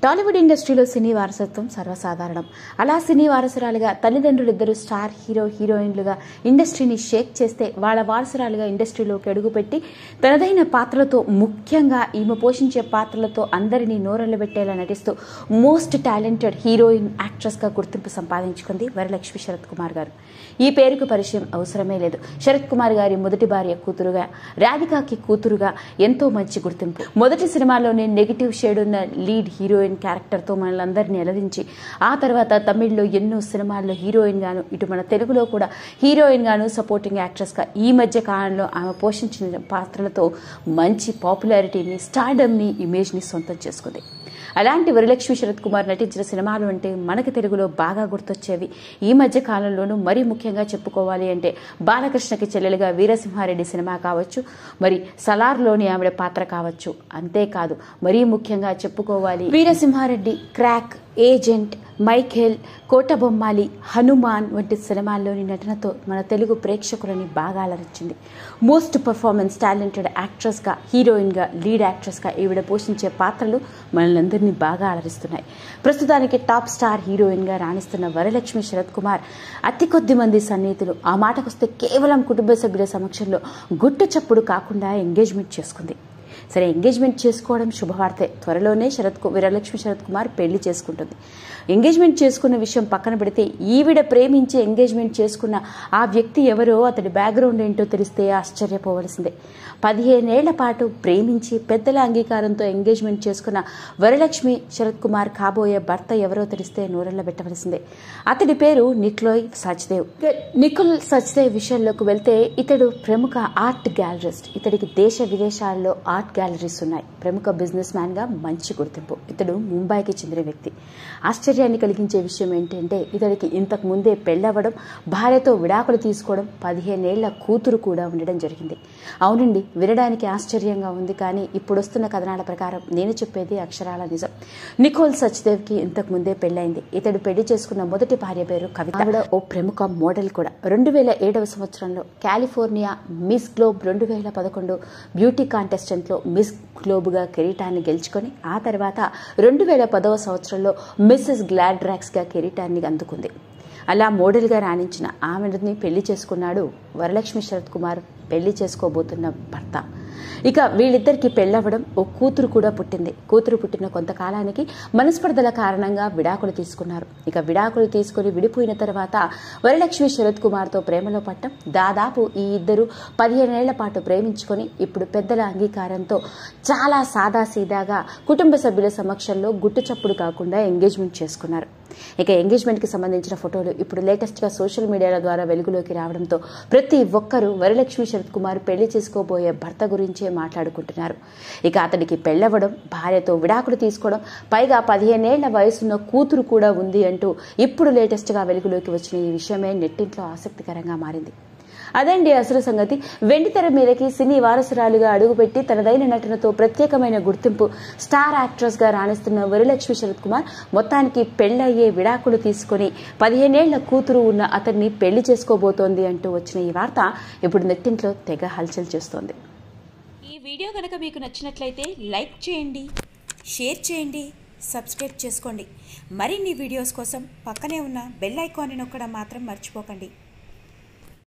టాలీవుడ్ ఇండస్ట్రీలో సినీ వారసత్వం సర్వసాధారణం. అలా సినీ వారసురాలుగా తల్లిదండ్రులిద్దరూ స్టార్ హీరో హీరోయిన్లుగా ఇండస్ట్రీని షేక్ చేస్తే వాళ్ళ వారసురాలుగా ఇండస్ట్రీలోకి అడుగుపెట్టి తనదైన పాత్రలతో, ముఖ్యంగా ఈమె పోషించే పాత్రలతో అందరినీ నోరెళ్లబెట్టేలా నటిస్తూ మోస్ట్ టాలెంటెడ్ హీరోయిన్ యాక్ట్రెస్గా గుర్తింపు సంపాదించుకుంది వరలక్ష్మి శరత్ కుమార్ గారు. ఈ పేరుకు పరిచయం అవసరమే లేదు. శరత్ కుమార్ గారి మొదటి భార్య కూతురుగా, రాధికాకి కూతురుగా ఎంతో మంచి గుర్తింపు. మొదటి సినిమాలోనే నెగిటివ్ షేడ్ ఉన్న లీడ్ హీరోయిన్ క్యారెక్టర్తో మనల్ని అలరించి ఆ తర్వాత తమిళ్లో ఎన్నో సినిమాల్లో హీరోయిన్ గాను, ఇటు మన తెలుగులో కూడా హీరోయిన్ గాను, సపోర్టింగ్ యాక్ట్రెస్ గా ఈ మధ్య కాలంలో ఆమె పోషించిన పాత్రలతో మంచి పాపులారిటీని, స్టార్డమ్ని, ఇమేజ్ ని సొంతం చేసుకుంది. అలాంటి వరలక్ష్మి శరత్ కుమార్ నటించిన సినిమాలు అంటే మనకి తెలుగులో బాగా గుర్తొచ్చేవి. ఈ మధ్య కాలంలోనూ మరీ ముఖ్యంగా చెప్పుకోవాలి అంటే బాలకృష్ణకి చెల్లెలుగా వీరసింహారెడ్డి సినిమా కావచ్చు, మరి సలార్లోని ఆవిడ పాత్ర కావచ్చు. అంతేకాదు మరీ ముఖ్యంగా చెప్పుకోవాలి Veera Simha Reddy, crack, agent, Michael, Kotabommali, Hanuman వంటి సినిమాల్లోని నటనతో మన తెలుగు ప్రేక్షకులని బాగా అలరించింది. మోస్ట్ పర్ఫార్మెన్స్ టాలెంటెడ్ యాక్ట్రెస్గా, హీరోయిన్గా, లీడ్ యాక్ట్రెస్గా ఈవిడ పోషించే పాత్రలు మనల్ని బాగా అలరిస్తున్నాయి. ప్రస్తుతానికి టాప్ స్టార్ హీరోయిన్గా రాణిస్తున్న వరలక్ష్మి శరత్ కుమార్ అతి కొద్ది మంది సన్నిహితులు, ఆ మాటకొస్తే కేవలం కుటుంబ సభ్యుల సమక్షంలో గుట్టు చప్పుడు కాకుండా ఎంగేజ్మెంట్ చేసుకుంది. సరే, ఎంగేజ్మెంట్ చేసుకోవడం శుభవార్తే. త్వరలోనే వరలక్ష్మి శరత్ కుమార్ పెళ్లి చేసుకుంటుంది. ఎంగేజ్మెంట్ చేసుకున్న విషయం పక్కన పెడితే ఈవిడ ప్రేమించి ఎంగేజ్మెంట్ చేసుకున్న ఆ వ్యక్తి ఎవరో, అతడి బ్యాక్గ్రౌండ్ ఏంటో తెలిస్తే ఆశ్చర్యపోవలసిందే. 15 ఏళ్ల పాటు ప్రేమించి పెద్దల అంగీకారంతో ఎంగేజ్మెంట్ చేసుకున్న వరలక్ష్మి శరత్ కుమార్ కాబోయే భర్త ఎవరో తెలిస్తే నోరెళ్లబెట్టవలసిందే. అతడి పేరు నికోల్ సచ్దేవ్. నికోల్ సచ్దేవ్ విషయంలోకి వెళ్తే ఇతడు ప్రముఖ ఆర్ట్ గ్యాలరిస్ట్. ఇతడికి దేశ విదేశాల్లో ఆర్ట్ గ్యాలరీస్ ఉన్నాయి. ప్రముఖ బిజినెస్ మ్యాన్ గా మంచి గుర్తింపు. ఇతడు ముంబైకి చెందిన వ్యక్తి. ఆశ్చర్యాన్ని కలిగించే విషయం ఏంటంటే ఇతడికి ఇంతకు ముందే పెళ్లవ్వడం, భార్యతో విడాకులు తీసుకోవడం, 15 ఏళ్ల కూతురు కూడా ఉండడం జరిగింది. అవునండి, వినడానికి ఆశ్చర్యంగా ఉంది, కానీ ఇప్పుడు వస్తున్న కథనాల ప్రకారం నేను చెప్పేది అక్షరాల నిజం. నికోల్ సచ్దేవ్ కి ఇంతకు ముందే పెళ్లైంది. ఇతడు పెళ్లి చేసుకున్న మొదటి భార్య పేరు కవిత. ఆవిడ ఓ ప్రముఖ మోడల్ కూడా. 2007వ సంవత్సరంలో California miss globe 2011 beauty contestant లో మిస్ గ్లోబ్ గా కిరీటాన్ని గెలుచుకొని ఆ తర్వాత 2010వ సంవత్సరంలో మిస్సెస్ గ్లాడ్రాక్స్ గా కిరీటాన్ని అందుకుంది. అలా మోడల్ గా రాణించిన ఆమెని పెళ్లి చేసుకున్నాడు వరలక్ష్మి శరత్ కుమార్, పెళ్లి చేసుకోబోతున్న భర్త. ఇక వీళ్ళిద్దరికి పెళ్లవ్వడం, ఓ కూతురు కూడా పుట్టింది. కూతురు పుట్టిన కొంతకాలానికి మనస్పర్ధల కారణంగా విడాకులు తీసుకున్నారు. ఇక విడాకులు తీసుకుని విడిపోయిన తర్వాత వరలక్ష్మి శరత్ కుమార్తో ప్రేమలో పట్టం. దాదాపు ఈ ఇద్దరు 15 ఏళ్ల పాటు ప్రేమించుకొని ఇప్పుడు పెద్దల అంగీకారంతో చాలా సాదాసీదాగా కుటుంబ సభ్యుల సమక్షంలో గుట్టు చప్పుడు కాకుండా ఎంగేజ్మెంట్ చేసుకున్నారు. ఇక ఎంగేజ్మెంట్ కి సంబంధించిన ఫోటోలు ఇప్పుడు లేటెస్ట్ గా సోషల్ మీడియాల ద్వారా వెలుగులోకి రావడంతో ప్రతి ఒక్కరూ వరలక్ష్మి శరత్ కుమార్ పెళ్లి చేసుకోబోయే భర్త గురించే మాట్లాడుకుంటున్నారు. ఇక అతడికి పెళ్లవ్వడం, భార్యతో విడాకులు తీసుకోవడం, పైగా 15 ఏళ్ల వయసున్న కూతురు కూడా ఉంది అంటూ ఇప్పుడు లేటెస్ట్ గా వెలుగులోకి వచ్చిన ఈ విషయమే నెట్టింట్లో ఆసక్తికరంగా మారింది. అదండి అసలు సంగతి. వెండితెర మీదకి సినీ వారసురాలుగా అడుగుపెట్టి తనదైన నటనతో ప్రత్యేకమైన గుర్తింపు, స్టార్ యాక్ట్రెస్ గా రాణిస్తున్న వరలక్ష్మి శరత్ కుమార్ మొత్తానికి పెళ్లయ్యే విడాకులు తీసుకుని 15 ఏళ్ల కూతురు ఉన్న అతన్ని పెళ్లి చేసుకోబోతోంది అంటూ వచ్చిన ఈ వార్త ఇప్పుడు నెట్టింట్లో తెగ హల్చల్ చేస్తోంది. ఈ వీడియో కనుక మీకు నచ్చినట్లయితే లైక్ చేయండి, షేర్ చేయండి, సబ్స్క్రైబ్ చేసుకోండి. మరిన్ని వీడియోస్ కోసం పక్కనే ఉన్న బెల్ ఐకాన్ని నొక్కడం మాత్రం మర్చిపోకండి.